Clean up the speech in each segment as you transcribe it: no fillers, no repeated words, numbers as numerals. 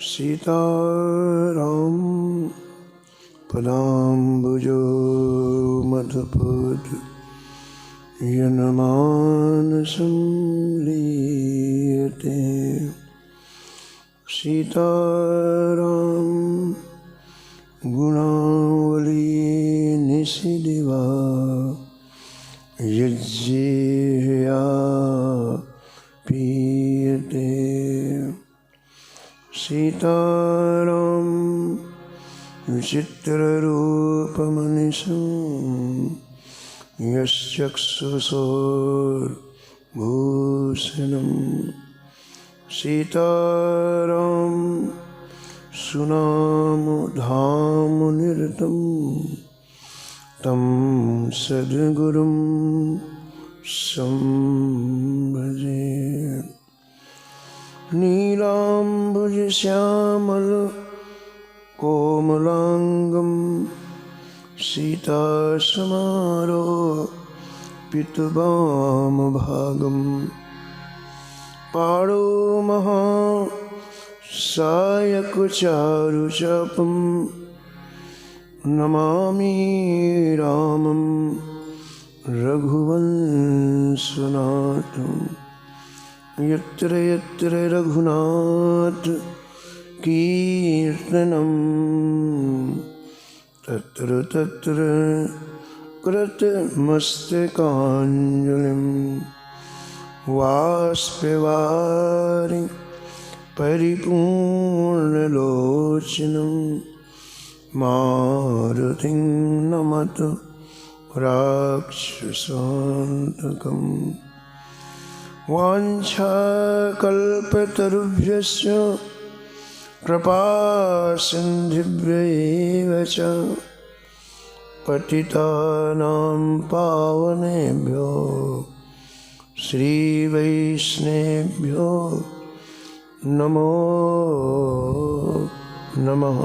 सीताराम पदाम्बुजो मधुपद यन्मानसं लीयते। सीताराम गुणावली निशिदिवा यज्जिह्या पीयते। सीताराम विचित्ररूपमनिशं यश्चक्षुषोर्भूषणम्। सीताराम सुनामधामनिरतं तं सद्गुरुं संभजे। नीलाम्बुजश्यामल कोमलांगं सीतासमारोपितवामभागं। पाणौ महासायकचारुचापं नमामि रामं रघुवंशनाथं। यत्र यत्र रघुनाथ कीर्तनं तत्र तत्र कृतमस्तकाञ्जलिं। वाष्पवारि परिपूर्णलोचनं मारुतिं नमत राक्षसान्तकम्। वाञ्छाकल्पतरुभ्यश्च कृपासिन्धुभ्यैव च पतितानां पावनेभ्यो श्रीवैष्णवेभ्यो नमो नमः।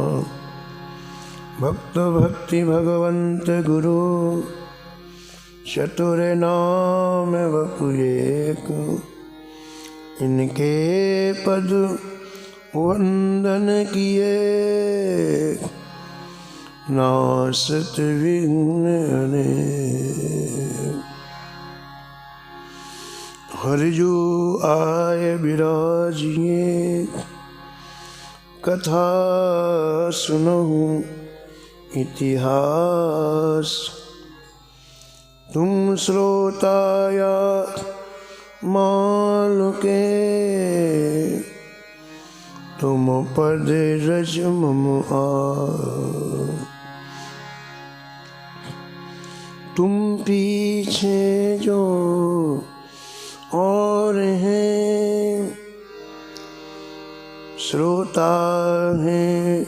भक्त भक्ति भगवंत गुरु चतुर नाम वपुएक। इनके पद वंदन किए नासत विघ्न अनेक। हरिजु आय विराजिए कथा सुनहु इतिहास। तुम श्रोताया मालुके तुम पद रज मम आ। तुम पीछे जो और हैं श्रोता हैं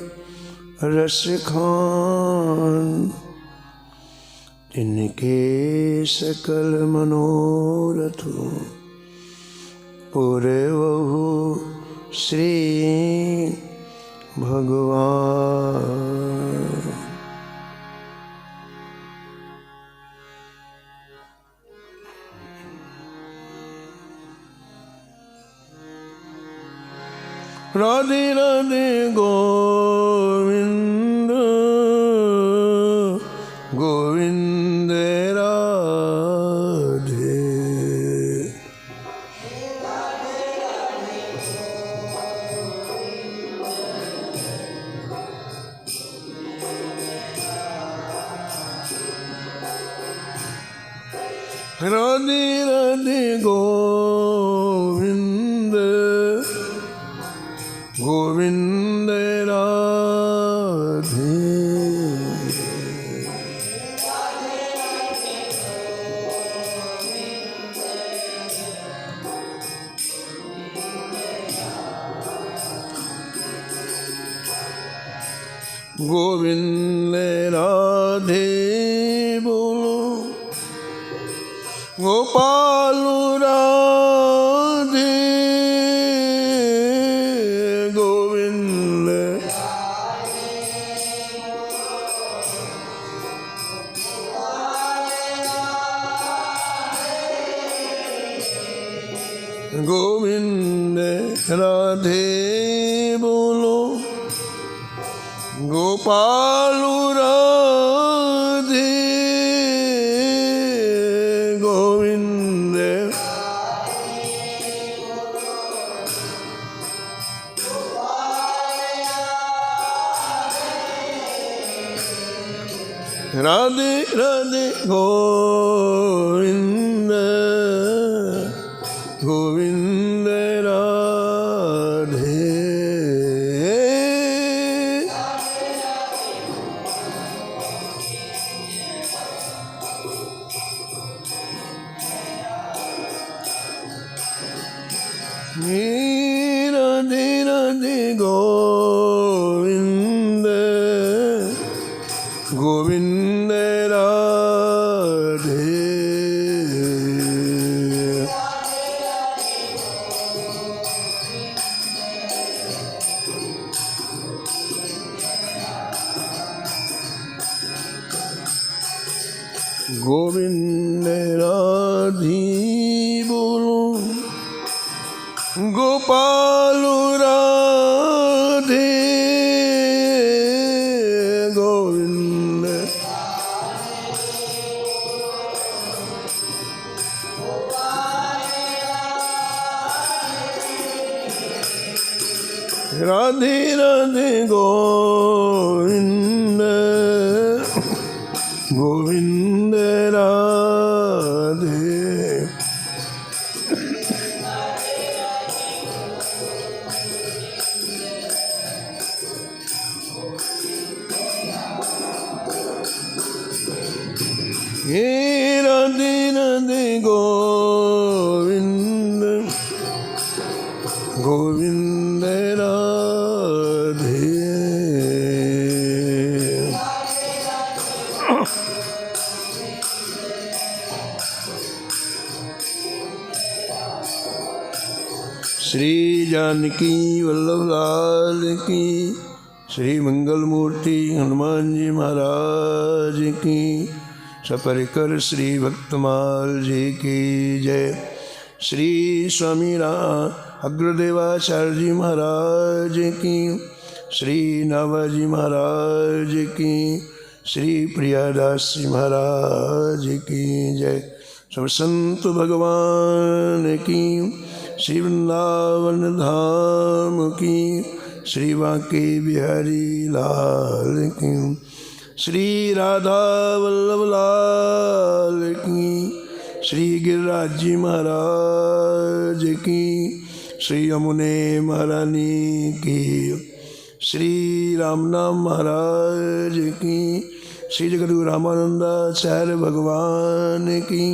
रसखान। तिनके सकल मनोरथ पूरवहु श्री भगवान। राधे राधे गोविंद गोविंद राधे। राधे राधे गोविंद गोविंद राधे। गोविंद राधे बोलो गोपाल राधे। गोविंद गोविंद राधे बोलो गोपालु राधे गोविंद राधे राधे गोविंद गोविंद राधे राधे राधे गोविंद गोविंद राधे गोविंद राधी बोलो गोपालु राधे गोविंद राधे राधे गोविंद गोविंद राधे हे राधे राधे गोविंद गोविंद राधे श्री जानकी वल्लभ लाल की श्री मंगल मूर्ति हनुमान जी महाराज की सपरिकर श्री भक्तमाल जी की जय। श्री स्वामी अग्रदेवाचार्य जी महाराज की श्री नाभाजी महाराज की श्री प्रियादास जी महाराज की जय। सब संत भगवान की श्री वृंदावन धाम की श्री बांके बिहारी लाल की श्री राधा वल्लभ लाल की श्री गिरिराज जी महाराज की श्री यमुने महारानी की श्री रामनाम महाराज की श्री जगद्गुरु रामानंदाचार्य भगवान की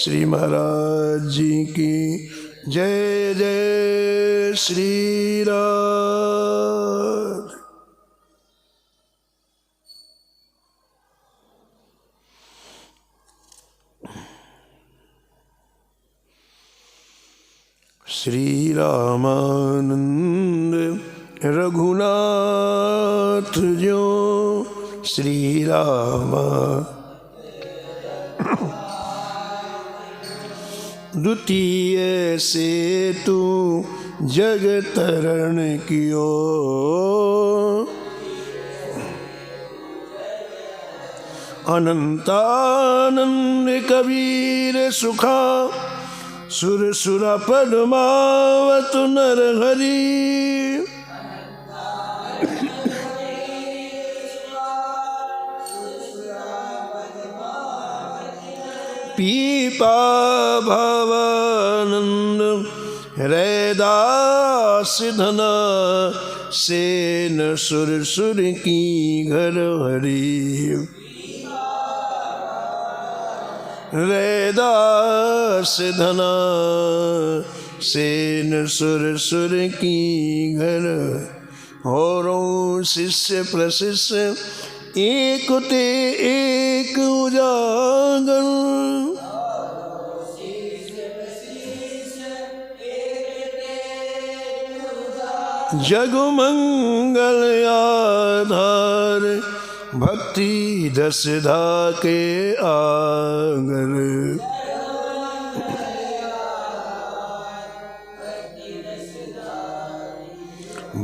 श्री महाराज जी की जय जय श्री राम। श्री रामानंद रघुनाथ जो श्री रामा द्वितीय से तू जग तरण कियो अनंतानंद कबीर सुखा सुर सुरा पद्मावत नर हरि पीपा भवानंद रैदास धना सेन सुर सुर की घर हरि रैदास धना सेन सुर सुर की घर होरों शिष्य प्रशिष्य एक ते एक उजागर जगमंगल आधार भक्ति दसधा के आगर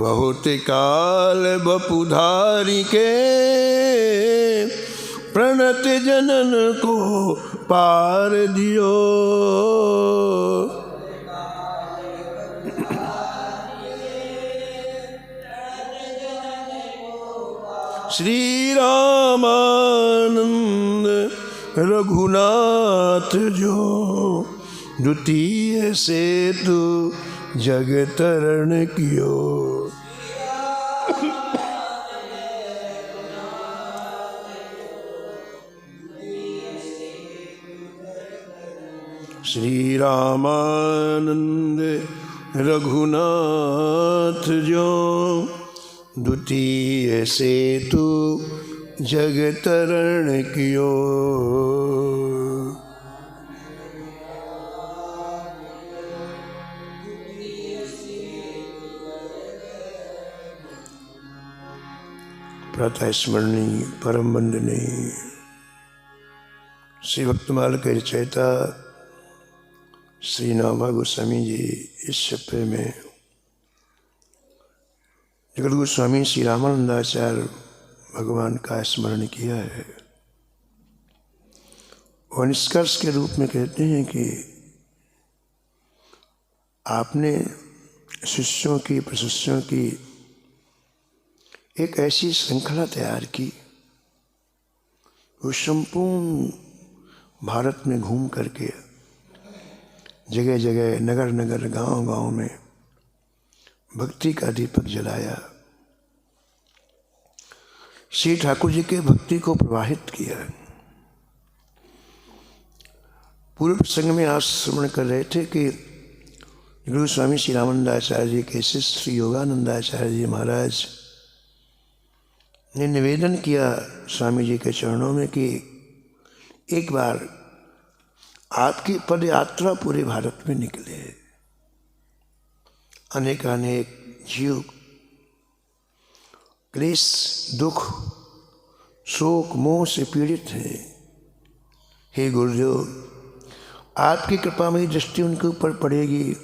बहुत काल बपुधारी के प्रणत जनन को पार दियो। श्री रामानंद रघुनाथ जो द्वितीय सेतु जग तरण कियो। श्री रामानंद रघुनाथ जो द्वितीय सेतु जग तरण कियो। प्रातः स्मरणीय परम वंदनीय श्री भक्तमाल के रचयिता श्री नामा गोस्वामी जी इस छप्पे में जगत गोस्वामी श्री रामानंदाचार्य भगवान का स्मरण किया है और निष्कर्ष के रूप में कहते हैं कि आपने शिष्यों की प्रशिष्यों की एक ऐसी श्रृंखला तैयार की, वो संपूर्ण भारत में घूम करके जगह जगह नगर नगर गांव गांव में भक्ति का दीपक जलाया, श्री ठाकुर जी के भक्ति को प्रवाहित किया। पूर्व प्रसंग में आज श्रवण कर रहे थे कि गुरु स्वामी श्री रामानंदाचार्य जी के शिष्य श्री योगानंदाचार्य जी महाराज ने निवेदन किया स्वामी जी के चरणों में कि एक बार आपकी पद यात्रा पूरे भारत में निकले। अनेक अनेक जीव क्लेश दुख शोक मोह से पीड़ित हैं। हे गुरुदेव, आपकी कृपामयी दृष्टि उनके ऊपर पड़ेगी,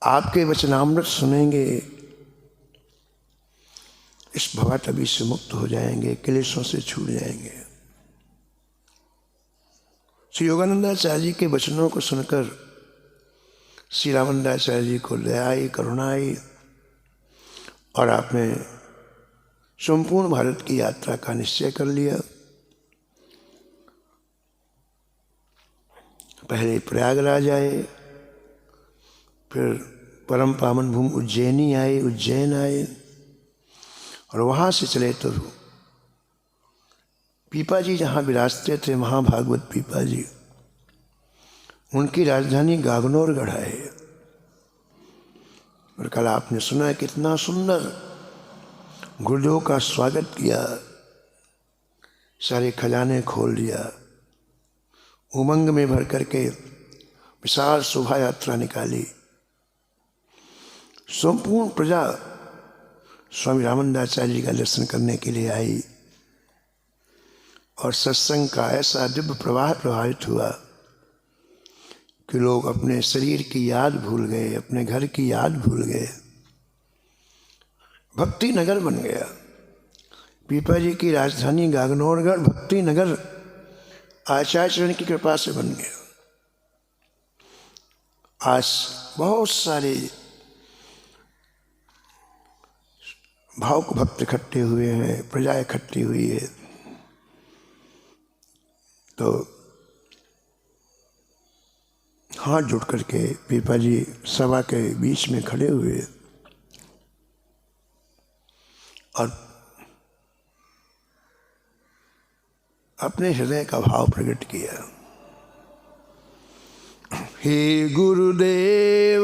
आपके वचनामृत सुनेंगे, इस भवाटवी से मुक्त हो जाएंगे, क्लेशों से छूट जाएंगे। श्री योगानंदाचार्य जी के वचनों को सुनकर श्री रामानंदाचार्य जी को दया आई, करुणा आई और आपने संपूर्ण भारत की यात्रा का निश्चय कर लिया। पहले प्रयागराज आए, फिर परम पावन भूमि उज्जैनी आए, उज्जैन आए और वहाँ से चले तो पीपा जी जहाँ विराजते थे, महाभागवत पीपा जी, उनकी राजधानी गागनौरगढ़ है। और कल आपने सुना कितना सुंदर गुरुदेव का स्वागत किया, सारे खजाने खोल दिया, उमंग में भर करके विशाल शोभा यात्रा निकाली। संपूर्ण प्रजा स्वामी रामानंदाचार्य जी का दर्शन करने के लिए आई और सत्संग का ऐसा दिव्य प्रवाह प्रभावित हुआ कि लोग अपने शरीर की याद भूल गए, अपने घर की याद भूल गए। भक्ति नगर बन गया। पीपा जी की राजधानी गागनौरगढ़ भक्ति नगर आचार्य की कृपा से बन गया। आज बहुत सारे भावुक भक्त इकट्ठे हुए हैं, प्रजा इकट्ठी हुई है। तो हाथ जुड़ करके पीपा जी सभा के बीच में खड़े हुए और अपने हृदय का भाव प्रकट किया। हे गुरुदेव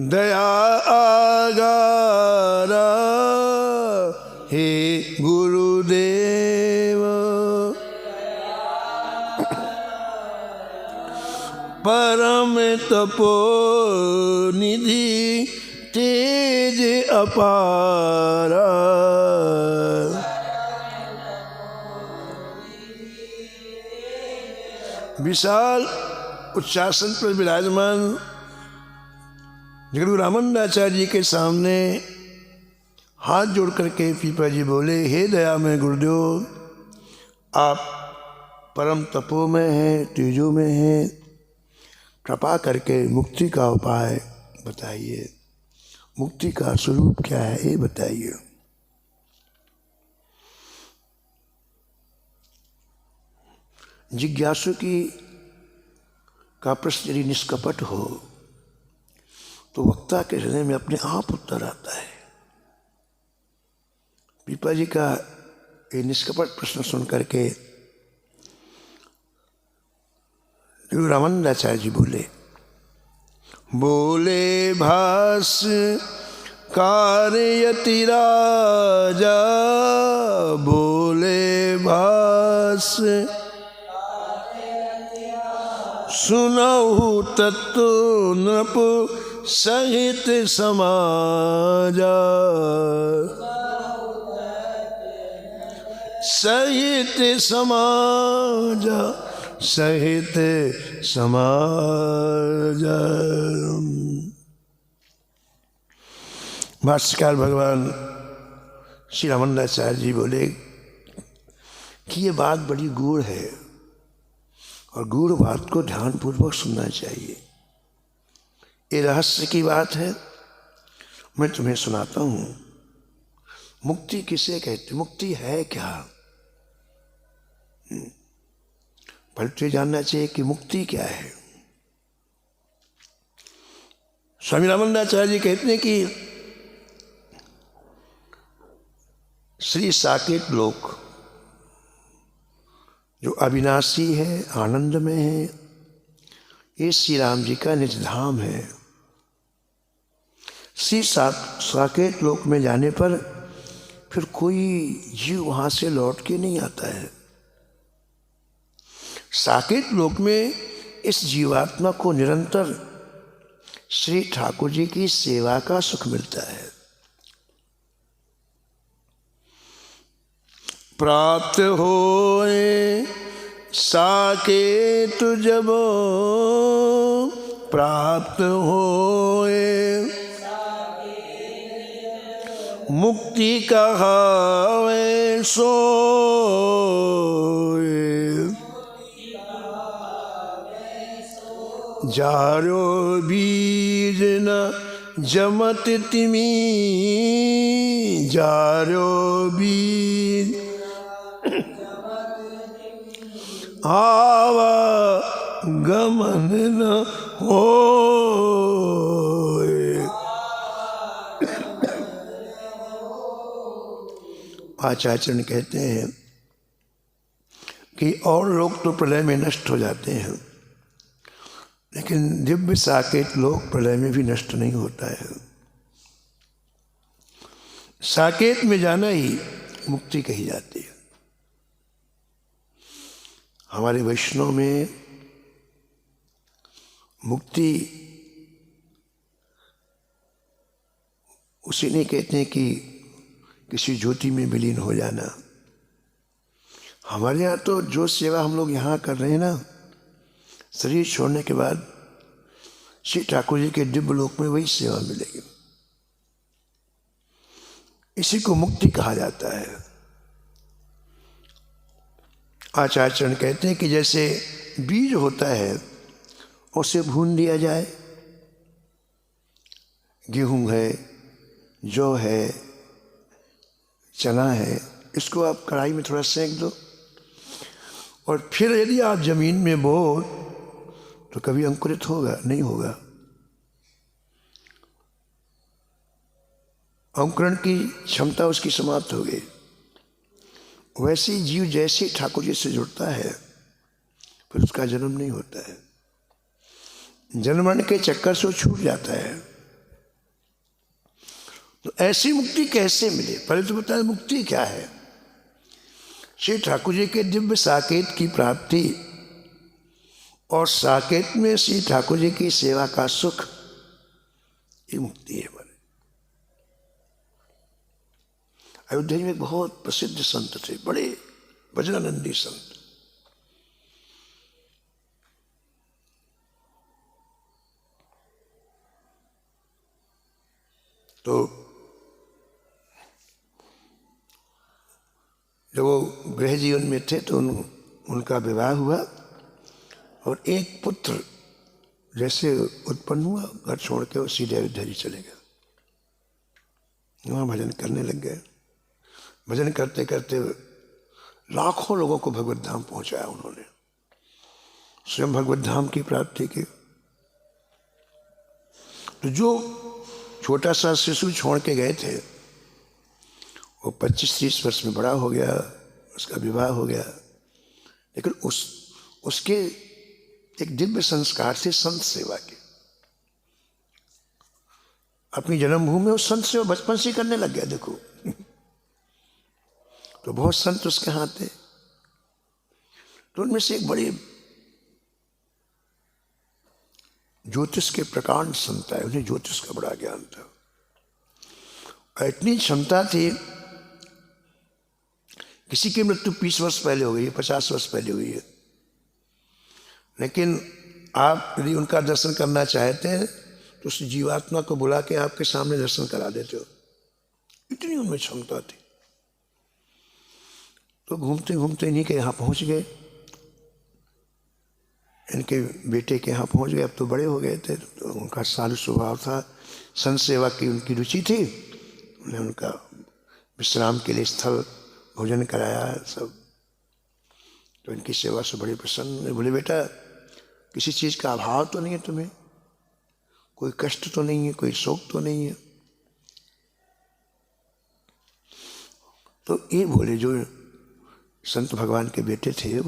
दया आगारा, हे गुरुदेव परम तपो निधि तेज अपारा। विशाल उच्चासन पर विराजमान गुरु रामानंदाचार्य जी के सामने हाथ जोड़ करके पीपा जी बोले, हे दया में गुरुदेव, आप परम तपो में हैं, तेजो में हैं, कृपा करके मुक्ति का उपाय बताइए, मुक्ति का स्वरूप क्या है ये बताइए। जिज्ञासु की का प्रश्न यदि निष्कपट हो तो वक्ता के हृदय में अपने आप उत्तर आता है। पीपा जी का ये निष्कपट प्रश्न सुन करके गुरु रामानंदाचार्य जी बोले, बोले भास कारयति राजा, बोले भास सुनहु तत्व नृप सहित समाजा, सहित समाजा, सहित समाजा। भाष्यकार भगवान श्री रामानंदाचार्य जी बोले कि ये बात बड़ी गूढ़ है और गूढ़ बात को ध्यानपूर्वक सुनना चाहिए। ये रहस्य की बात है, मैं तुम्हें सुनाता हूँ। मुक्ति किसे कहते, मुक्ति है क्या? पहले तो जानना चाहिए कि मुक्ति क्या है। स्वामी रामानंदाचार्य जी कहते हैं कि श्री साकेत लोक जो अविनाशी है, आनंद में है, ये श्री राम जी का निज धाम है। श्री साकेत लोक में जाने पर फिर कोई जीव वहां से लौट के नहीं आता है। साकेत लोक में इस जीवात्मा को निरंतर श्री ठाकुर जी की सेवा का सुख मिलता है। प्राप्त होए साकेत जब, प्राप्त होए मुक्ति कहावे सोए, जारो बीज न जमत तिमी, जारो बीज आवा गमन न होए। आचार्य कहते हैं कि और लोग तो प्रलय में नष्ट हो जाते हैं, लेकिन दिव्य साकेत लोक प्रलय में भी नष्ट नहीं होता है। साकेत में जाना ही मुक्ति कही जाती है। हमारे वैष्णव में मुक्ति उसे नहीं कहते हैं कि किसी ज्योति में विलीन हो जाना। हमारे यहाँ तो जो सेवा हम लोग यहाँ कर रहे हैं ना, शरीर छोड़ने के बाद श्री ठाकुर जी के दिव्य लोक में वही सेवा मिलेगी। इसी को मुक्ति कहा जाता है। आचार्य कहते हैं कि जैसे बीज होता है उसे भून दिया जाए, गेहूं है, जौ है, चना है, इसको आप कढ़ाई में थोड़ा सेंक दो और फिर यदि आप जमीन में बो तो कभी अंकुरित होगा? नहीं होगा। अंकुरण की क्षमता उसकी समाप्त हो गई। वैसे ही जीव जैसे ठाकुर जी से जुड़ता है फिर उसका जन्म नहीं होता है, जन्मन के चक्कर से वो छूट जाता है। तो ऐसी मुक्ति कैसे मिले? पहले तो बताया मुक्ति क्या है। श्री ठाकुर जी के दिव्य साकेत की प्राप्ति और साकेत में श्री ठाकुर जी की सेवा का सुख, ये मुक्ति है। अयोध्या में एक बहुत प्रसिद्ध संत थे, बड़े वज्रानंदी संत। तो जब वो गृह जीवन में थे तो उनका विवाह हुआ और एक पुत्र जैसे उत्पन्न हुआ, घर छोड़ के वो सीधे अयोध्या जी चले गए। वहाँ भजन करने लग गए। भजन करते करते लाखों लोगों को भगवत धाम पहुंचाया उन्होंने, स्वयं भगवत धाम की प्राप्ति की। तो जो छोटा सा शिशु छोड़ के गए थे वो 25-30 वर्ष में बड़ा हो गया, उसका विवाह हो गया, लेकिन उसके एक दिव्य संस्कार थे संत सेवा के। अपनी जन्मभूमि में वो संत सेवा बचपन से करने लग गया। देखो तो बहुत संत उसके हाथ थे। तो उनमें से एक बड़े ज्योतिष के प्रकांड संत आए, उन्हें ज्योतिष का बड़ा ज्ञान था। इतनी क्षमता थी, किसी की मृत्यु 20 वर्ष पहले हो गई है, 50 वर्ष पहले हुई है, लेकिन आप यदि उनका दर्शन करना चाहते हैं तो उस जीवात्मा को बुला के आपके सामने दर्शन करा देते हो, इतनी उनमें क्षमता थी। तो घूमते घूमते इन्हीं के यहाँ पहुँच गए, इनके बेटे के यहाँ पहुँच गए। अब तो बड़े हो गए थे, तो उनका साधु स्वभाव था, संत सेवा की उनकी रुचि थी। उन्हें उनका विश्राम के लिए स्थल भोजन कराया सब। तो इनकी सेवा से बड़े प्रसन्न। बोले बेटा किसी चीज़ का अभाव तो नहीं है तुम्हें, कोई कष्ट तो नहीं है, कोई शोक तो नहीं है। तो ये बोले, जो संत भगवान के बेटे थे,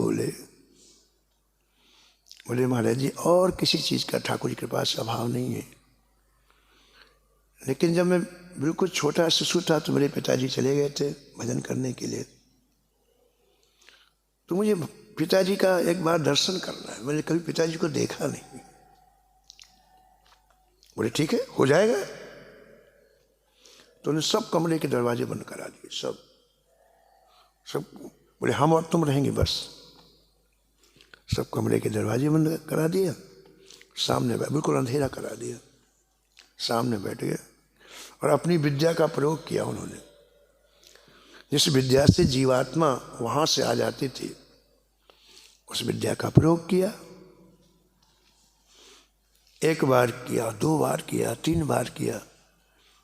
बोले महाराज जी और किसी चीज़ का ठाकुर की कृपा से अभाव नहीं है, लेकिन जब मैं बिल्कुल छोटा शिशु था तो मेरे पिताजी चले गए थे भजन करने के लिए, तो मुझे पिताजी का एक बार दर्शन करना है। मैंने कभी पिताजी को देखा नहीं। बोले ठीक है, हो जाएगा। तो उन्हें सब कमरे के दरवाजे बंद करा दिए, सब। बोले हम और तुम रहेंगे बस। सब कमरे के दरवाजे बंद करा दिया, सामने बिल्कुल अंधेरा करा दिया, सामने बैठ गए और अपनी विद्या का प्रयोग किया उन्होंने। जिस विद्या से जीवात्मा वहां से आ जाती थी, उस विद्या का प्रयोग किया। 1 बार किया, 2 बार किया, 3 बार किया,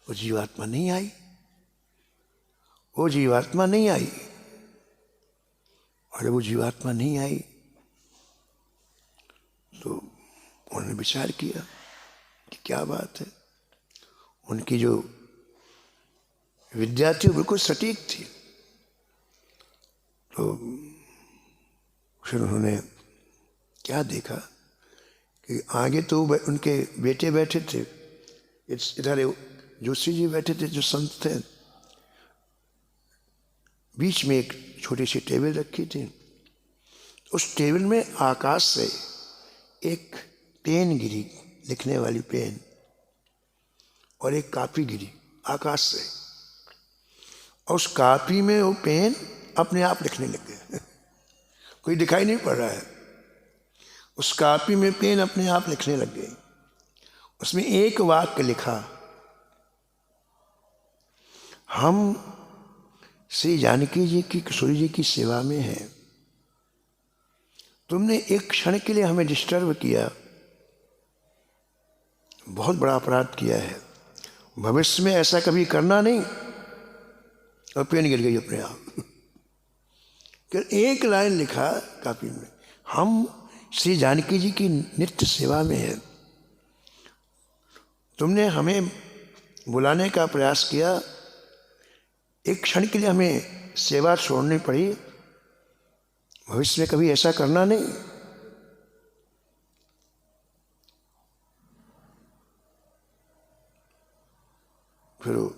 वो जीवात्मा नहीं आई, वो जीवात्मा नहीं आई। और वो जीवात्मा नहीं आई तो उन्होंने विचार किया कि क्या बात है। उनकी जो विद्या थी वो बिल्कुल सटीक थी। तो फिर उन्होंने क्या देखा कि आगे तो उनके बेटे बैठे थे, इधर जोशी जी बैठे थे जो संत थे, बीच में एक छोटी सी टेबल रखी थी। उस टेबल में आकाश से एक पेन गिरी, लिखने वाली पेन, और एक कापी गिरी आकाश से, और उस कापी में वो पेन अपने आप लिखने लग गए। कोई दिखाई नहीं पड़ रहा है, उस कापी में पेन अपने आप लिखने लग गई। उसमें एक वाक्य लिखा, हम श्री जानकी जी की, किशोरी जी की सेवा में हैं, तुमने एक क्षण के लिए हमें डिस्टर्ब किया, बहुत बड़ा अपराध किया है, भविष्य में ऐसा कभी करना नहीं। और पेन गिर गई अपने आप। एक लाइन लिखा कापी में, हम श्री जानकी जी की नित्य सेवा में हैं, तुमने हमें बुलाने का प्रयास किया, एक क्षण के लिए हमें सेवा छोड़नी पड़ी, भविष्य में कभी ऐसा करना नहीं। फिर वो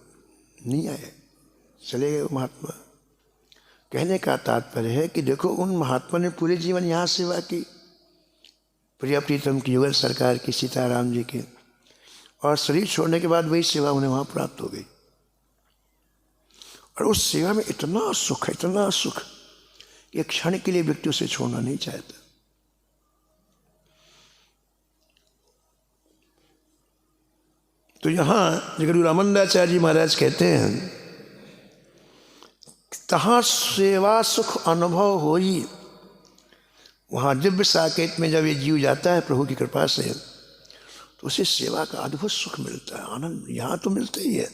नहीं आए, चले गए महात्मा। कहने का तात्पर्य है कि देखो, उन महात्मा ने पूरे जीवन यहाँ सेवा की, प्रिया प्रीतम की, युगल सरकार की, सीताराम जी की, और शरीर छोड़ने के बाद वही सेवा उन्हें वहाँ प्राप्त हो गई। और उस सेवा में इतना सुख है, इतना सुख, कि एक क्षण के लिए व्यक्ति उसे छोड़ना नहीं चाहता। तो यहाँ गुरु रामानंदाचार्य जी महाराज कहते हैं, तहाँ सेवा सुख अनुभव होई। वहाँ दिव्य साकेत में जब ये जीव जाता है प्रभु की कृपा से, तो उसे सेवा का अद्भुत सुख मिलता है, आनंद यहाँ तो मिलता ही है,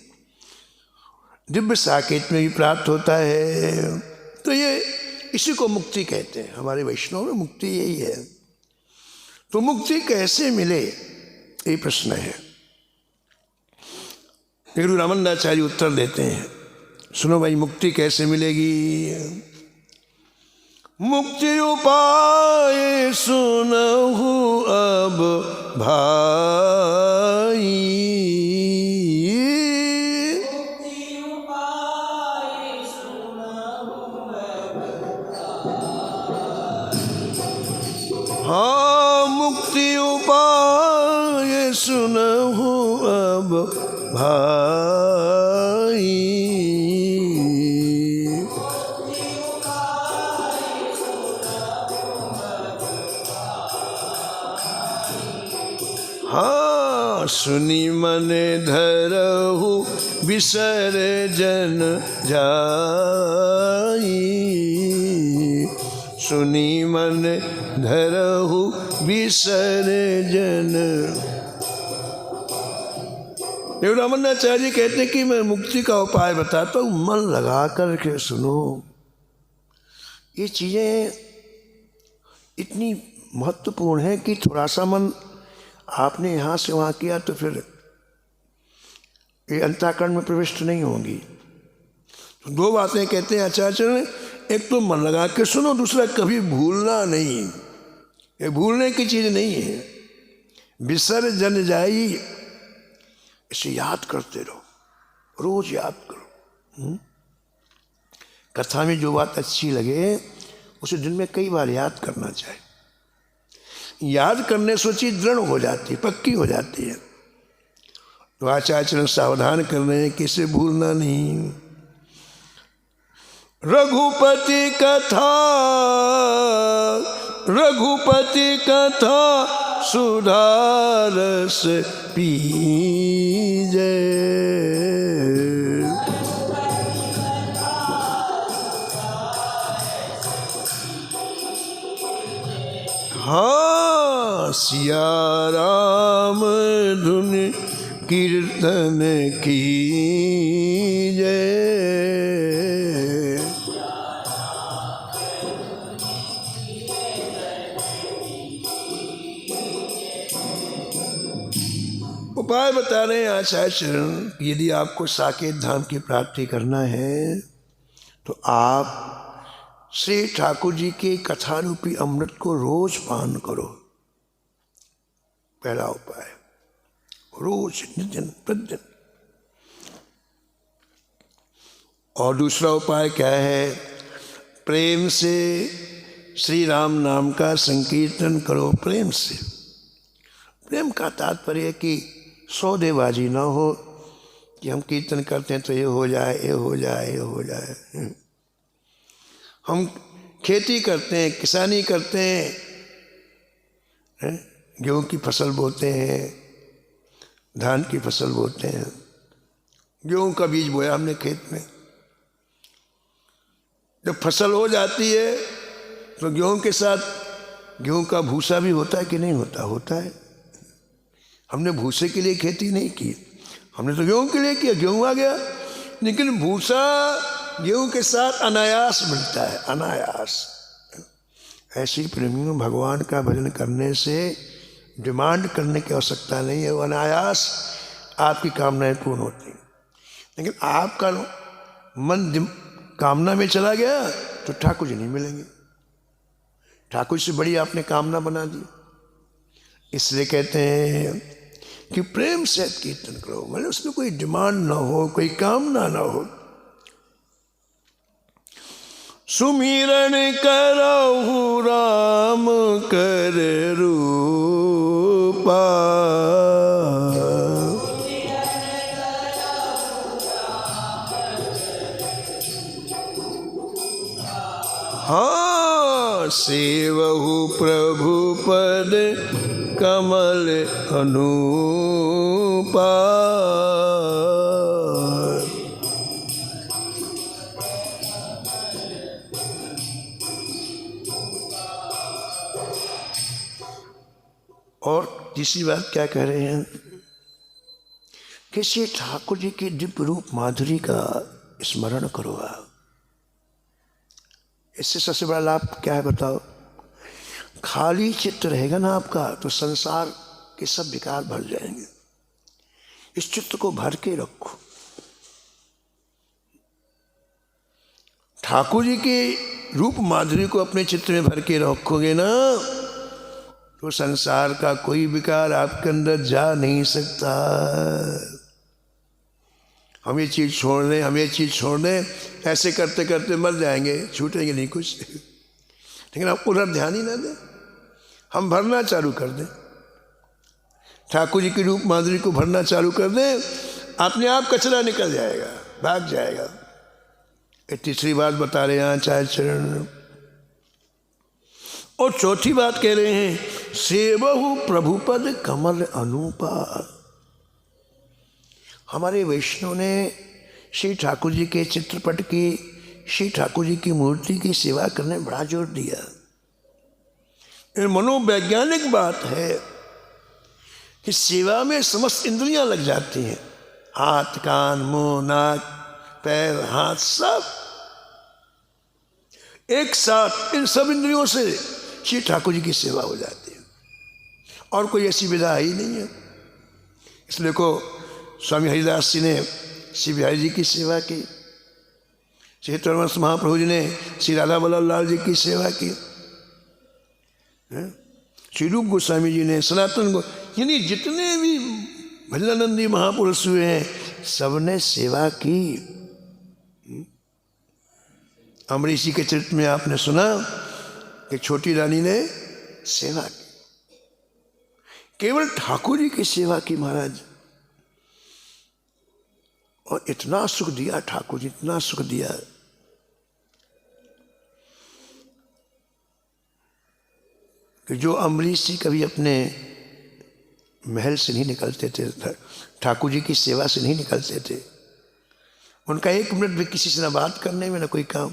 दिव्य साकेत में भी प्राप्त होता है। तो ये इसी को मुक्ति कहते हैं। हमारे वैष्णव में मुक्ति यही है। तो मुक्ति कैसे मिले, ये प्रश्न है। गुरु रामानंदाचार्य उत्तर देते हैं, सुनो भाई, मुक्ति कैसे मिलेगी। मुक्ति उपाय सुनहु अब भाई, मुक्ति उपाय सुनहु अब हाँ मुक्ति उपाय सुनहु अब भाई। हाँ सुनी मन धरहु बिसर जन जाई, सुनी मन धरहु बिसर जन। गुरु रामानंदाचार्य कहते हैं कि मैं मुक्ति का उपाय बताता हूँ, मन लगा कर के सुनो। ये चीज़ें इतनी महत्वपूर्ण है कि थोड़ा सा मन आपने यहाँ से वहाँ किया तो फिर ये अंतःकरण में प्रविष्ट नहीं होंगी। तो दो बातें कहते हैं आचार्य, एक तो मन लगा के सुनो, दूसरा कभी भूलना नहीं। ये भूलने की चीज़ नहीं है। बिसर जन जाई, इसे याद करते रहो, रोज याद करो। कथा में जो बात अच्छी लगे उसे दिन में कई बार याद करना चाहिए। याद करने से चीज दृढ़ हो जाती है, पक्की हो जाती है। तो आचार्य सावधान कर रहे हैं कि इसे भूलना नहीं। रघुपति कथा, रघुपति कथा सुधारस पीजे, हाँ सिया राम धुन कीर्तन कीजे। उपाय बता रहे हैं आचार्य चरण, यदि आपको साकेत धाम की प्राप्ति करना है तो आप श्री ठाकुर जी के कथारूपी अमृत को रोज पान करो। पहला उपाय, रोज नित्य प्रतिदिन। और दूसरा उपाय क्या है, प्रेम से श्री राम नाम का संकीर्तन करो। प्रेम से, प्रेम का तात्पर्य है कि सौदेबाजी ना हो कि हम कीर्तन करते हैं तो ये हो जाए, ये हो जाए, ये हो जाए। हम खेती करते हैं, किसानी करते हैं, गेहूं की फसल बोते हैं, धान की फसल बोते हैं, गेहूं का बीज बोया हमने खेत में। जब फसल हो जाती है तो गेहूं के साथ गेहूं का भूसा भी होता है कि नहीं होता? होता है। हमने भूसे के लिए खेती नहीं की, हमने तो गेहूं के लिए किया, गेहूं आ गया। लेकिन भूसा गेहूं के साथ अनायास मिलता है, अनायास। ऐसी प्रेमियों, भगवान का भजन करने से डिमांड करने की आवश्यकता नहीं है, वो अनायास आपकी कामनाएं पूर्ण होती हैं। लेकिन आपका मन कामना में चला गया तो ठाकुर जी नहीं मिलेंगे। ठाकुर से बड़ी आपने कामना बना दी। इसलिए कहते हैं कि प्रेम से कीर्तन करो, मतलब उसमें कोई डिमांड ना हो, कोई कामना ना हो। सुमिरन करहु राम कर रूपा, हाँ सेवहु प्रभु पद कमल अनूपा। और तीसरी बात क्या कह रहे हैं कि श्री ठाकुर जी की दिव्य रूप माधुरी का स्मरण करो आप। इससे सबसे बड़ा लाभ क्या है बताओ? खाली चित्त रहेगा ना आपका तो संसार के सब विकार भर जाएंगे। इस चित्त को भर के रखो। ठाकुर जी के रूप माधुरी को अपने चित्त में भर के रखोगे ना तो संसार का कोई विकार आपके अंदर जा नहीं सकता। हम ये चीज छोड़ दें, हम ये चीज छोड़ दें, ऐसे करते करते मर जाएंगे, छूटेंगे नहीं कुछ। लेकिन आप उधर ध्यान ही ना दें, हम भरना चालू कर दें, ठाकुर जी की रूप माधुरी को भरना चालू कर दें, अपने आप कचरा निकल जाएगा, भाग जाएगा। ये तीसरी बात बता रहे हैं आचार्य चरण। और चौथी बात कह रहे हैं, सेवहु प्रभुपद कमल अनूपा। हमारे वैष्णव ने श्री ठाकुर जी के चित्रपट की, श्री ठाकुर जी की मूर्ति की सेवा करने में बड़ा जोर दिया। ये मनोवैज्ञानिक बात है कि सेवा में समस्त इंद्रियां लग जाती हैं, हाथ, कान, मुंह, नाक, पैर, हाथ, सब एक साथ इन सब इंद्रियों से श्री ठाकुर जी की सेवा हो जाती है। और कोई ऐसी विधा ही नहीं है। इसलिए को स्वामी हरिदास जी ने श्री बिहारी जी की सेवा की, श्री तरवंश महाप्रभु जी ने श्री राधा वल्लभ लाल जी की सेवा की, श्री रूप गोस्वामी जी ने, सनातन गो, यानी जितने भी भजनानंदी महापुरुष हुए हैं सबने सेवा की। अमरीश जी के चरित्र में आपने सुना कि छोटी रानी ने सेवा की, केवल ठाकुर जी की सेवा की महाराज, और इतना सुख दिया ठाकुर जी, इतना सुख दिया। कि जो अमरीश जी कभी अपने महल से नहीं निकलते थे, ठाकुर जी की सेवा से नहीं निकलते थे, उनका एक मिनट भी किसी से ना बात करने में ना कोई काम,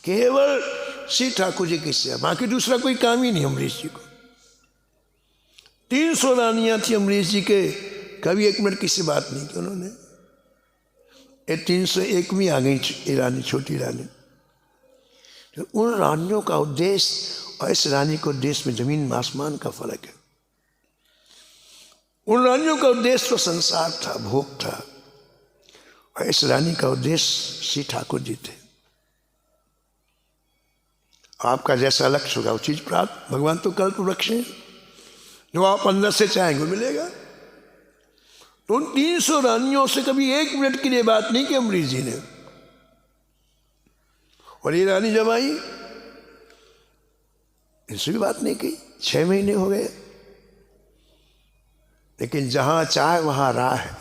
केवल श्री ठाकुर जी की सेवा, बाकी दूसरा कोई काम ही नहीं अमरीश जी को। 300 रानियां थी अमरीश जी के, कभी एक मिनट किसी बात नहीं की उन्होंने। ये 301वीं आ गई रानी, छोटी रानी। तो उन रानियों का उद्देश्य और इस रानी के उद्देश्य में जमीन आसमान का फर्क है। उन रानियों का उद्देश्य तो संसार था, भोग था, और इस रानी का उद्देश्य श्री ठाकुर जी थे। आपका जैसा लक्ष्य होगा वो चीज प्राप्त। भगवान तो कल्प वृक्ष है, जो आप अंदर से चाहेंगे वो मिलेगा। तो उन 300 रानियों से कभी एक मिनट के लिए बात नहीं की अमरीश जी ने। और ये रानी जब आई इनसे भी बात नहीं की, 6 महीने हो गए। लेकिन जहां चाहे वहां राह है।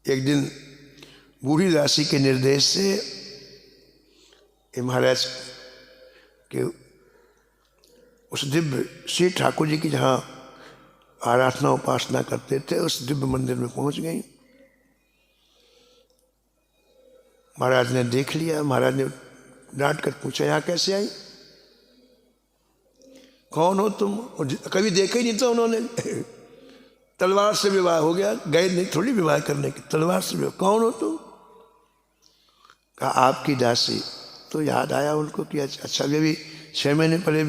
एक दिन बूढ़ी दासी के निर्देश से महाराज के उस दिव्य श्री ठाकुर जी की जहां आराधना उपासना करते थे उस दिव्य मंदिर में पहुंच गई। महाराज ने देख लिया। महाराज ने डांट कर पूछा, यहाँ कैसे आई, कौन हो तुम? कभी देखा ही नहीं था उन्होंने। तलवार से विवाह हो गया, गए नहीं थोड़ी विवाह करने की, तलवार से विवाह। कौन हो तुम? कहा आपकी दासी। तो याद आया उनको कि अच्छा भी 6 महीने पहले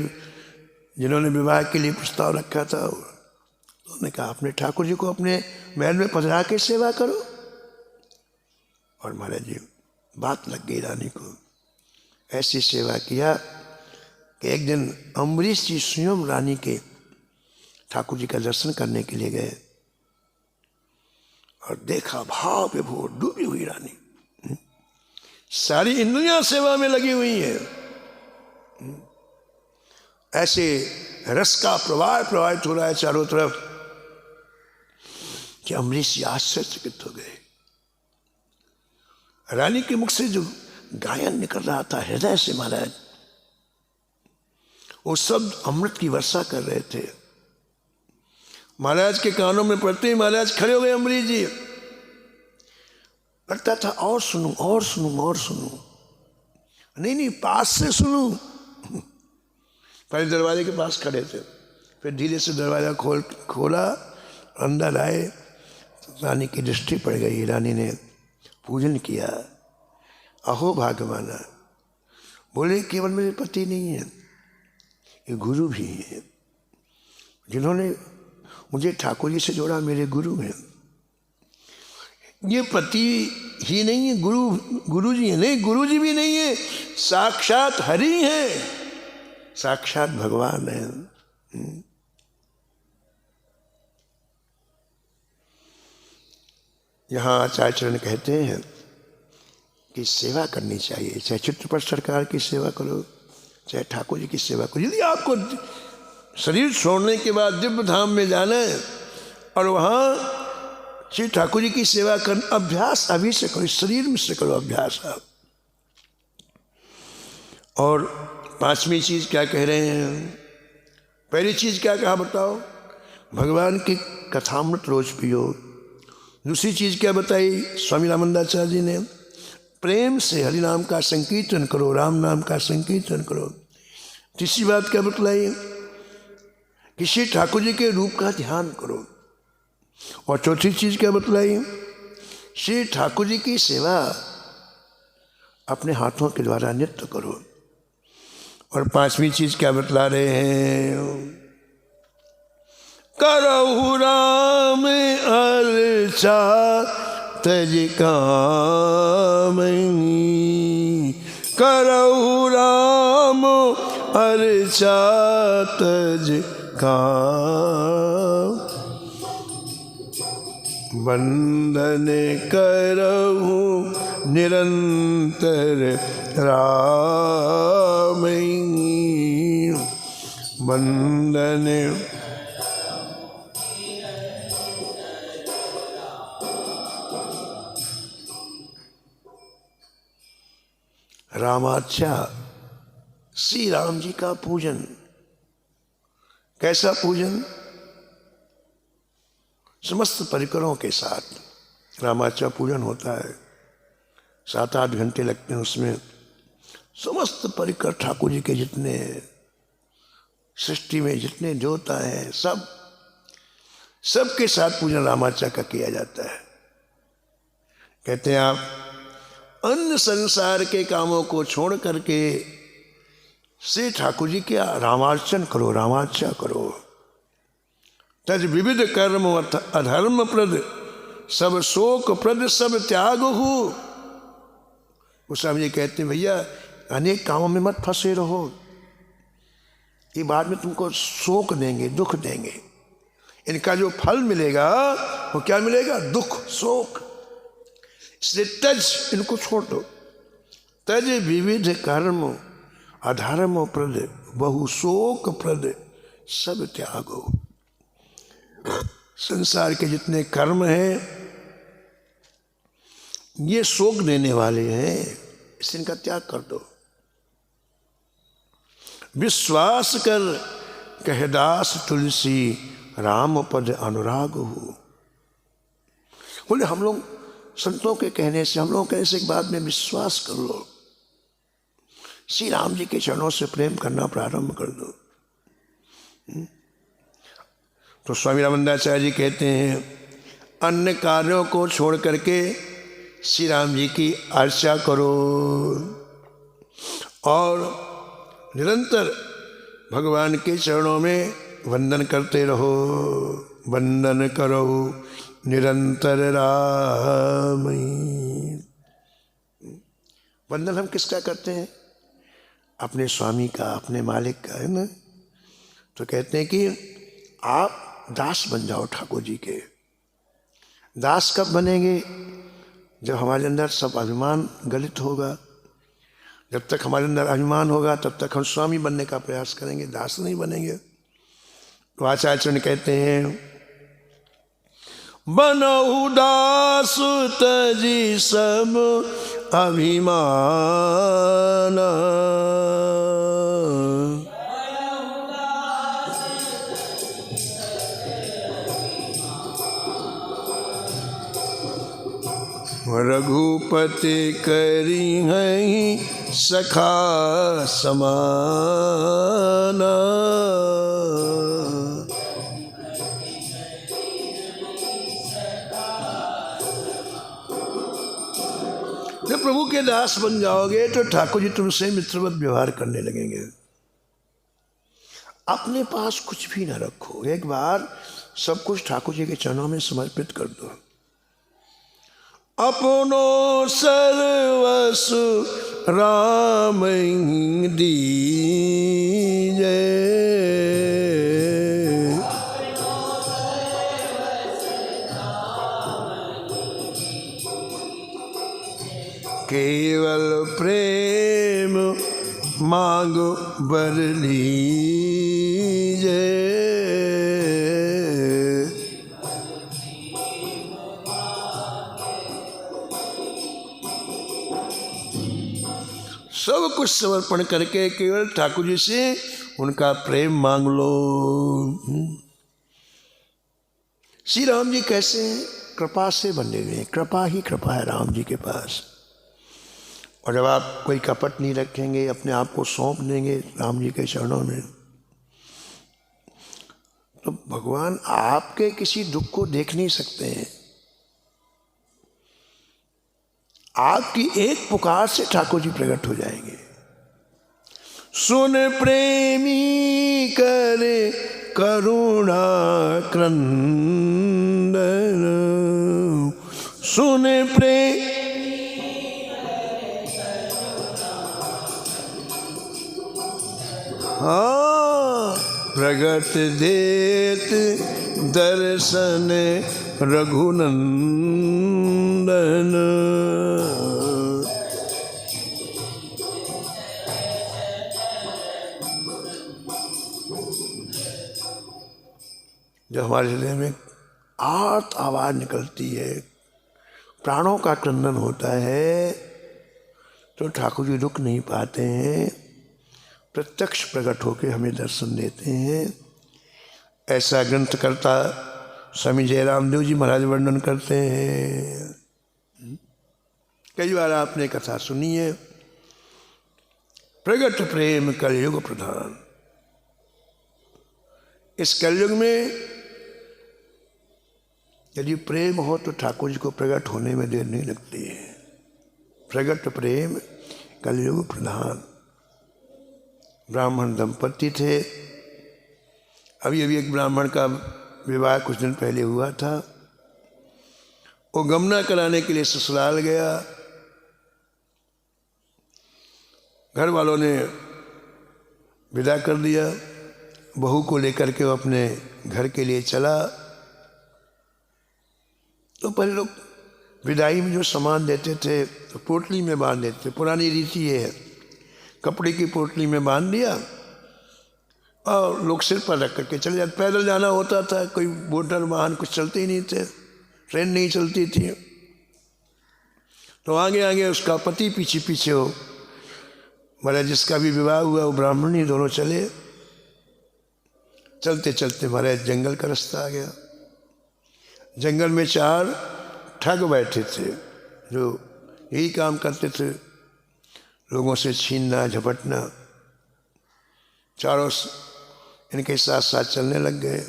जिन्होंने विवाह के लिए प्रस्ताव रखा था, उन्होंने कहा अपने ठाकुर जी को अपने महल में पधरा के सेवा करो। और महाराज जी बात लग गई रानी को, ऐसी सेवा किया कि एक दिन अमरीश जी स्वयं रानी के ठाकुर जी का दर्शन करने के लिए गए और देखा भाव विभोर डूबी हुई रानी, सारी इंद्रियां सेवा में लगी हुई है। ऐसे रस का प्रवाह प्रवाहित हो रहा है चारों तरफ कि अमरीश जी आश्चर्यचकित हो गए। रानी के मुख से जो गायन निकल रहा था हृदय से महाराज, वो शब्द अमृत की वर्षा कर रहे थे। महाराज के कानों में पड़ते ही महाराज खड़े हो गए अम्बरीश जी। लगता था और सुनूं और सुनूं और सुनूं, नहीं पास से सुनूं। पहले दरवाजे के पास खड़े थे, फिर धीरे से दरवाजा खोला, अंदर आए। रानी की दृष्टि पड़ गई, रानी ने पूजन किया, अहो भाग्यवाना। बोले केवल मेरे पति नहीं है, ये गुरु भी हैं, जिन्होंने मुझे ठाकुर जी से जोड़ा, मेरे गुरु हैं। ये पति ही नहीं है, गुरु जी है। नहीं, गुरु जी भी नहीं है, साक्षात हरि है, साक्षात भगवान है। यहाँ आचार्य चरण कहते हैं कि सेवा करनी चाहिए, चाहे चित्रपट सरकार की सेवा करो, चाहे ठाकुर जी की सेवा करो। यदि आपको शरीर छोड़ने के बाद दिव्य धाम में जाना है और वहाँ श्री ठाकुर जी की सेवा कर, अभ्यास अभी से करो, शरीर में से करो अभ्यास आप। और पांचवी चीज क्या कह रहे हैं? पहली चीज क्या कहा बताओ? भगवान की कथामृत रोज पियो। दूसरी चीज क्या बताई स्वामी रामानंदाचार्य जी ने? प्रेम से हरि नाम का संकीर्तन करो, राम नाम का संकीर्तन करो। तीसरी बात क्या बतलाई? किसी ठाकुर जी के रूप का ध्यान करो। और चौथी चीज क्या बतलाई? श्री ठाकुर जी की सेवा अपने हाथों के द्वारा नित्य करो। और पांचवी चीज क्या बतला रहे हैं? करहु राम अर्चा तज कामनी, करहु राम अर्चा तज काम, वंदन करहु निरंतर रामनी, वंदन रामाच्या श्री राम जी का पूजन। कैसा पूजन? समस्त परिकरों के साथ रामाच्या पूजन होता है। 7-8 घंटे लगते हैं उसमें। समस्त परिकर ठाकुर जी के जितने सृष्टि में जितने देवता हैं सबके साथ पूजन रामाच्या का किया जाता है। कहते हैं आप अन्य संसार के कामों को छोड़ करके श्री ठाकुर जी के रामार्चन करो, रामाच्या करो। तज विविध कर्म अधर्म प्रद, सब शोक प्रद सब त्याग हो। गोस्वामी जी कहते हैं भैया अनेक कामों में मत फंसे रहो, ये बाद में तुमको शोक देंगे, दुख देंगे। इनका जो फल मिलेगा वो क्या मिलेगा? दुख, शोक। इसलिए तज, इनको छोड़ दो। तज विविध कर्म अधर्म प्रद, बहु शोक प्रद, सब त्यागो। संसार के जितने कर्म हैं ये शोक देने वाले हैं, इससे इनका त्याग कर दो। विश्वास कर कहदास तुलसी, राम पद अनुराग हो। बोले हम लोग संतों के कहने से, हम लोग कहने से एक बात में विश्वास कर लो, श्री राम जी के चरणों से प्रेम करना प्रारंभ कर दो। तो स्वामी रामानंदाचार्य जी कहते हैं अन्य कार्यों को छोड़ करके श्री राम जी की अर्चा करो और निरंतर भगवान के चरणों में वंदन करते रहो। वंदन करो निरंतर राम। वंदन हम किसका करते हैं? अपने स्वामी का, अपने मालिक का, है ना। तो कहते हैं कि आप दास बन जाओ ठाकुर जी के। दास कब बनेंगे? जब हमारे अंदर सब अभिमान गलित होगा। जब तक हमारे अंदर अभिमान होगा तब तक हम स्वामी बनने का प्रयास करेंगे, दास नहीं बनेंगे। तो आचार्य कहते हैं बनहु दास तजी सब अभिमान, रघुपति करी हैं सखा समाना। जब प्रभु के दास बन जाओगे तो ठाकुर जी तुमसे मित्रवत व्यवहार करने लगेंगे। अपने पास कुछ भी ना रखो, एक बार सब कुछ ठाकुर जी के चरणों में समर्पित कर दो। अपनो सर्वस्व राम दीजे, केवल प्रेम मांगो बर लीजे। सब कुछ समर्पण करके केवल ठाकुर जी से उनका प्रेम मांग लो। श्री राम जी कैसे हैं? कृपा से बने हुए हैं, कृपा ही कृपा है राम जी के पास। और जब आप कोई कपट नहीं रखेंगे, अपने आप को सौंप देंगे राम जी के चरणों में, तो भगवान आपके किसी दुख को देख नहीं सकते हैं। आपकी एक पुकार से ठाकुर जी प्रकट हो जाएंगे। सुन प्रेमी करे करुणा क्रंदन, सुन प्रेम हाँ प्रगट देत दर्शन रघुनंदन। जब हमारे हृदय में आर्त आवाज निकलती है, प्राणों का क्रंदन होता है, तो ठाकुर जी रुक नहीं पाते हैं, प्रत्यक्ष प्रकट होकर हमें दर्शन देते हैं। ऐसा ग्रंथकर्ता स्वामी जयराम देव जी महाराज वर्णन करते हैं। कई बार आपने कथा सुनी है। प्रगट प्रेम कलयुग प्रधान। इस कलयुग में यदि प्रेम हो तो ठाकुर जी को प्रकट होने में देर नहीं लगती है। प्रगट प्रेम कलयुग प्रधान। ब्राह्मण दंपति थे। अभी अभी एक ब्राह्मण का विवाह कुछ दिन पहले हुआ था। वो गमना कराने के लिए ससुराल गया। घर वालों ने विदा कर दिया। बहू को लेकर के वो अपने घर के लिए चला। तो पहले लोग विदाई में जो सामान देते थे तो पोटली में बांध देते थे। पुरानी रीति ये है, कपड़े की पोटली में बांध दिया और लोग सिर पर रख करके चले जाते। पैदल जाना होता था, कोई मोटर वाहन कुछ चलते ही नहीं थे, ट्रेन नहीं चलती थी, तो आगे आगे उसका पति पीछे पीछे हो। महाराज जिसका भी विवाह हुआ वो ब्राह्मणी दोनों चले। चलते चलते महाराज जंगल का रास्ता आ गया। जंगल में 4 ठग बैठे थे जो यही काम करते थे, लोगों से छीनना झपटना। चारों इनके साथ साथ चलने लग गए,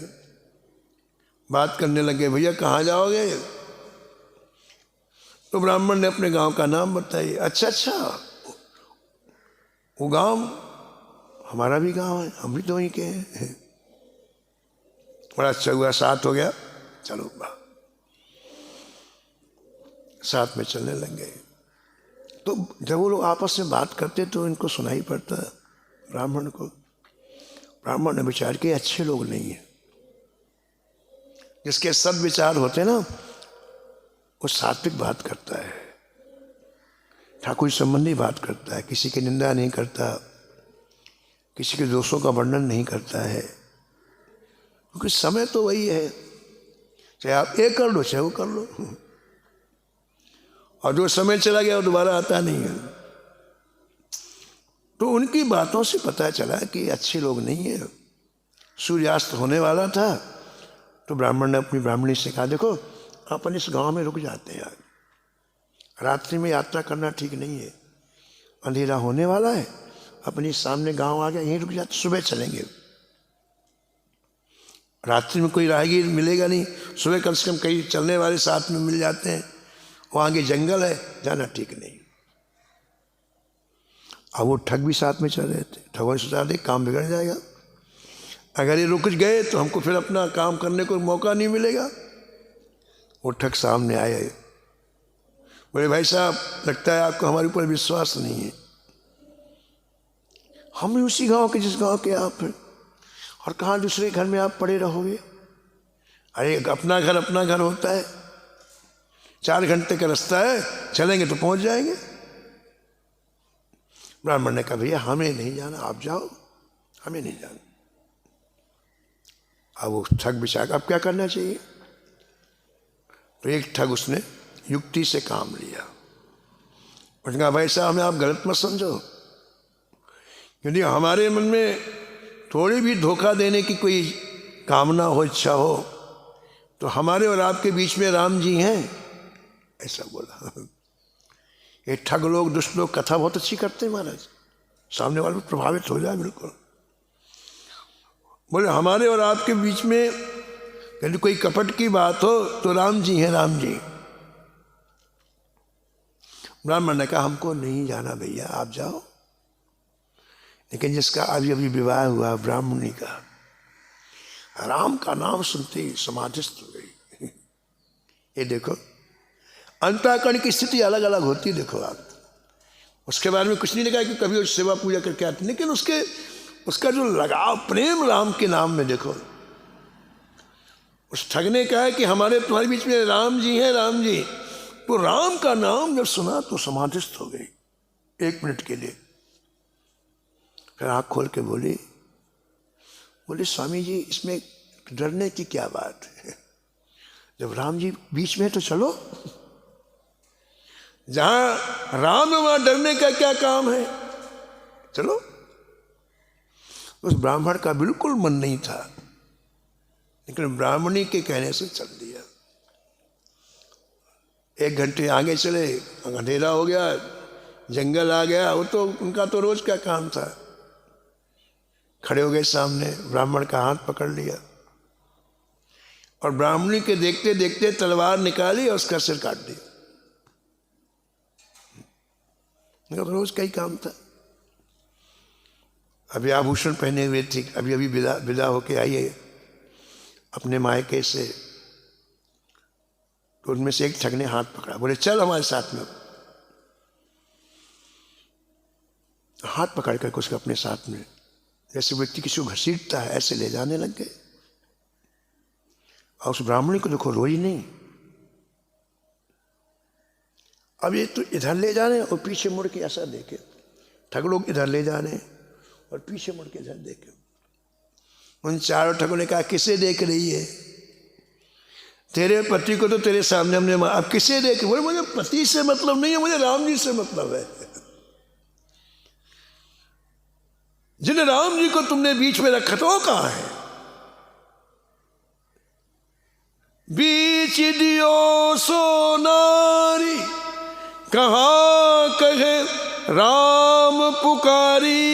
बात करने लगे, भैया कहाँ जाओगे? तो ब्राह्मण ने अपने गांव का नाम बताई। अच्छा अच्छा, वो गांव हमारा भी गांव है, हम भी तो वहीं के हैं। बड़ा अच्छा हुआ, साथ हो गया, चलो साथ में चलने लग गए। तो जब वो लोग आपस में बात करते तो इनको सुनाई पड़ता ब्राह्मण को। ब्राह्मण ने विचार किया अच्छे लोग नहीं है। जिसके सब विचार होते ना वो सात्विक बात करता है, ठाकुर संबंधी बात करता है, किसी की निंदा नहीं करता, किसी के दोषों का वर्णन नहीं करता है। क्योंकि समय तो वही है, चाहे आप ये कर लो चाहे वो कर लो, और जो समय चला गया वो दोबारा आता नहीं है। तो उनकी बातों से पता चला कि अच्छे लोग नहीं है। सूर्यास्त होने वाला था तो ब्राह्मण ने अपनी ब्राह्मणी से कहा, देखो अपन इस गांव में रुक जाते हैं, रात्रि में यात्रा करना ठीक नहीं है, अंधेरा होने वाला है, अपने सामने गांव आ गया, यहीं रुक जाते, सुबह चलेंगे। रात्रि में कोई राहगीर मिलेगा नहीं, सुबह कम से कम कई चलने वाले साथ में मिल जाते हैं। वहाँ आगे जंगल है, जाना ठीक नहीं। अब वो ठग भी साथ में चल रहे थे। ठगों ने सोचा दे काम बिगड़ जाएगा, अगर ये रुक गए तो हमको फिर अपना काम करने को मौका नहीं मिलेगा। वो ठग सामने आए, बोले भाई साहब लगता है आपको हमारे ऊपर विश्वास नहीं है, हम भी उसी गांव के जिस गांव के आप हैं, और कहाँ दूसरे घर में आप पड़े रहोगे। अरे अपना घर होता है, 4 घंटे का रास्ता है, चलेंगे तो पहुंच जाएंगे। ब्राह्मण ने कहा भैया हमें नहीं जाना, आप जाओ, हमें नहीं जाना। अब वो ठग बिछा, अब क्या करना चाहिए। तो एक ठग उसने युक्ति से काम लिया। उसने कहा भाई साहब हमें आप गलत मत समझो, यदि हमारे मन में थोड़ी भी धोखा देने की कोई कामना हो, इच्छा हो, तो हमारे और आपके बीच में राम जी हैं, ऐसा बोला। ये ठग लोग, दुष्ट लोग कथा बहुत अच्छी करते हैं महाराज, सामने वाले को प्रभावित हो जाए बिल्कुल। बोले हमारे और आपके बीच में यदि कोई कपट की बात हो तो राम जी हैं, राम जी। ब्राह्मण ने कहा हमको नहीं जाना भैया, आप जाओ। लेकिन जिसका अभी अभी विवाह हुआ ब्राह्मणी का, राम का नाम सुनते ही समाधिस्थ हो गई। ये देखो अंतःकरण की स्थिति अलग अलग होती है। देखो आप उसके बारे में कुछ नहीं लिखा कि कभी उस सेवा पूजा करके आते, लेकिन उसका जो लगाव प्रेम राम के नाम में देखो। उस ठग ने कहा कि हमारे तुम्हारे बीच में राम जी हैं, राम जी। तो राम का नाम जब सुना तो समाधिस्थ हो गई 1 मिनट के लिए। फिर आँख खोल के बोली स्वामी जी इसमें डरने की क्या बात है, जब राम जी बीच में है तो चलो। जहां राम है वहां डरने का क्या काम है, चलो। उस ब्राह्मण का बिल्कुल मन नहीं था, लेकिन ब्राह्मणी के कहने से चल दिया। 1 घंटे आगे चले, अंधेरा हो गया, जंगल आ गया। वो तो उनका तो रोज का काम था। खड़े हो गए सामने, ब्राह्मण का हाथ पकड़ लिया और ब्राह्मणी के देखते देखते तलवार निकाली और उसका सिर काट दिया। रोज का ही काम था। अभी आभूषण पहने हुए थी, अभी अभी विदा होके आई है अपने मायके से। तो उनमें से एक ठग ने हाथ पकड़ा, बोले चल हमारे साथ में। हाथ पकड़ करके उसके अपने साथ में, जैसे व्यक्ति किसी को घसीटता है ऐसे ले जाने लग गए। और उस ब्राह्मणी को देखो रोई नहीं। अब ये तो इधर ले जा रहे हैं और पीछे मुड़ के ऐसा देखे। ठग लोग इधर ले जा रहे हैं और पीछे मुड़ के इधर देखे। उन चारों ठगों ने कहा किसे देख रही है, तेरे पति को तो तेरे सामने हमने, अब किसे देख। बोले मुझे पति से मतलब नहीं है, मुझे राम जी से मतलब है। जिन राम जी को तुमने बीच में रखा तो कहाँ है। बीच दियो सोनारी कहाँ कहे राम पुकारी,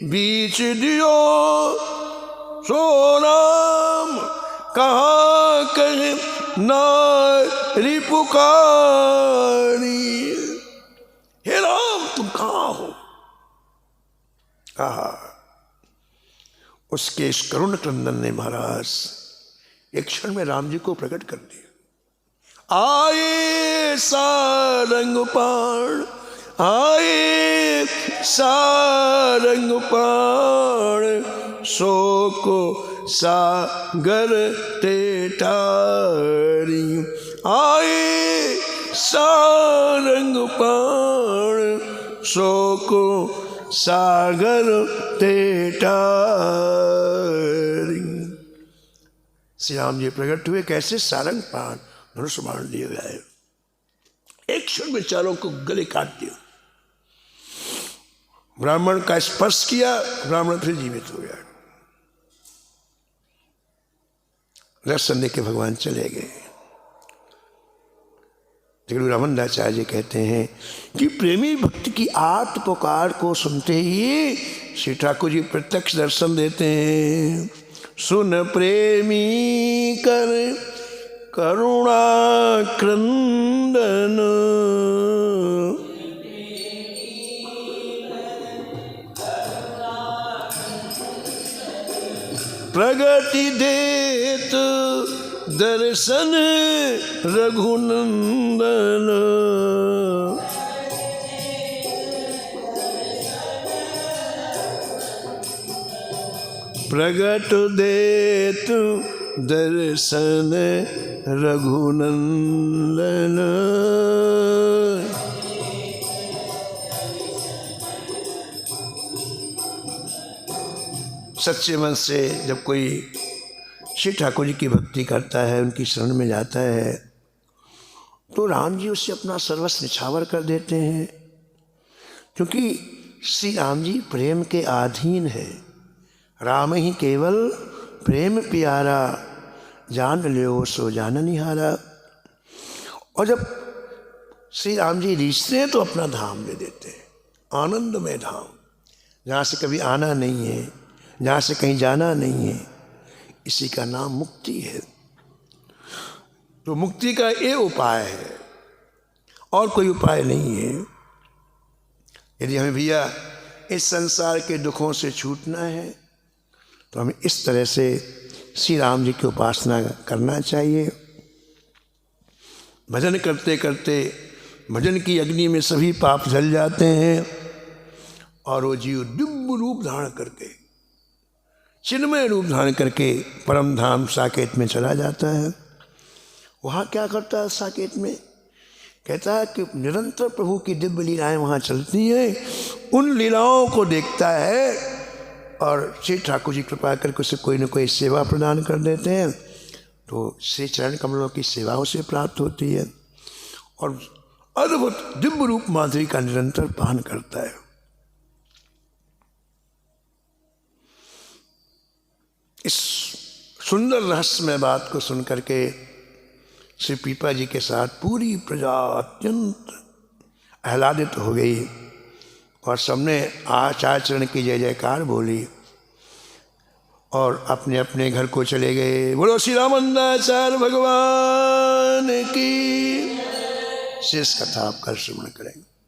बीच दियो सो राम कहाँ कहे नारी पुकारी। हे राम तुम कहाँ हो। कहा उसके इस करुण क्रंदन ने महाराज एक क्षण में राम जी को प्रकट कर दिया। आए सारंग पाण, आए सारंग पाण, शोको सागर टेटारी। आए सारंग पाण, शोको सागर टेटारी। श्री राम जी प्रकट हुए, कैसे सारंग पाण धनुष बाण लिए गए, एक क्षण में चारों को गले काट दिया। ब्राह्मण का स्पर्श किया, ब्राह्मण फिर जीवित हो गया। दर्शन देके भगवान चले गए। गुरु रामदाचार्य जी कहते हैं कि प्रेमी भक्त की आर्त पुकार को सुनते ही श्री ठाकुर जी प्रत्यक्ष दर्शन देते हैं। सुन प्रेमी कर करुणा क्रंदन, प्रगति देत दर्शन रघुनंदन। प्रगट देत दर्शन रघुनंदन। सच्चे मन से जब कोई श्री ठाकुर जी की भक्ति करता है, उनकी शरण में जाता है, तो राम जी उससे अपना सर्वस्व निछावर कर देते हैं, क्योंकि श्री राम जी प्रेम के अधीन है। राम ही केवल प्रेम प्यारा, जान लियो सो जान निहारा। और जब श्री राम जी रीझते हैं तो अपना धाम दे देते हैं, आनंदमय धाम, जहाँ से कभी आना नहीं है, जहाँ से कहीं जाना नहीं है। इसी का नाम मुक्ति है। तो मुक्ति का ये उपाय है, और कोई उपाय नहीं है। यदि हमें भैया इस संसार के दुखों से छूटना है तो हमें इस तरह से श्री राम जी की उपासना करना चाहिए। भजन करते करते भजन की अग्नि में सभी पाप जल जाते हैं और वो जीव दिव्य रूप धारण करके, चिन्मय रूप धारण करके परम धाम साकेत में चला जाता है। वहाँ क्या करता है साकेत में? कहता है कि निरंतर प्रभु की दिव्य लीलाएं वहाँ चलती हैं, उन लीलाओं को देखता है और श्री ठाकुर जी कृपा करके उसे कोई न कोई सेवा प्रदान कर देते हैं, तो श्री चरण कमलों की सेवा उसे प्राप्त होती है और अद्भुत दिव्य रूप माधुरी का निरंतर पान करता है। इस सुंदर रहस्यमय बात को सुनकर के श्री पीपा जी के साथ पूरी प्रजा अत्यंत आह्लादित हो गई और सबने आचार्य चरण की जय जयकार बोली और अपने अपने घर को चले गए। बोलो श्री रामदाचार्य भगवान की। शेष कथा आप कल श्रवण करेंगे।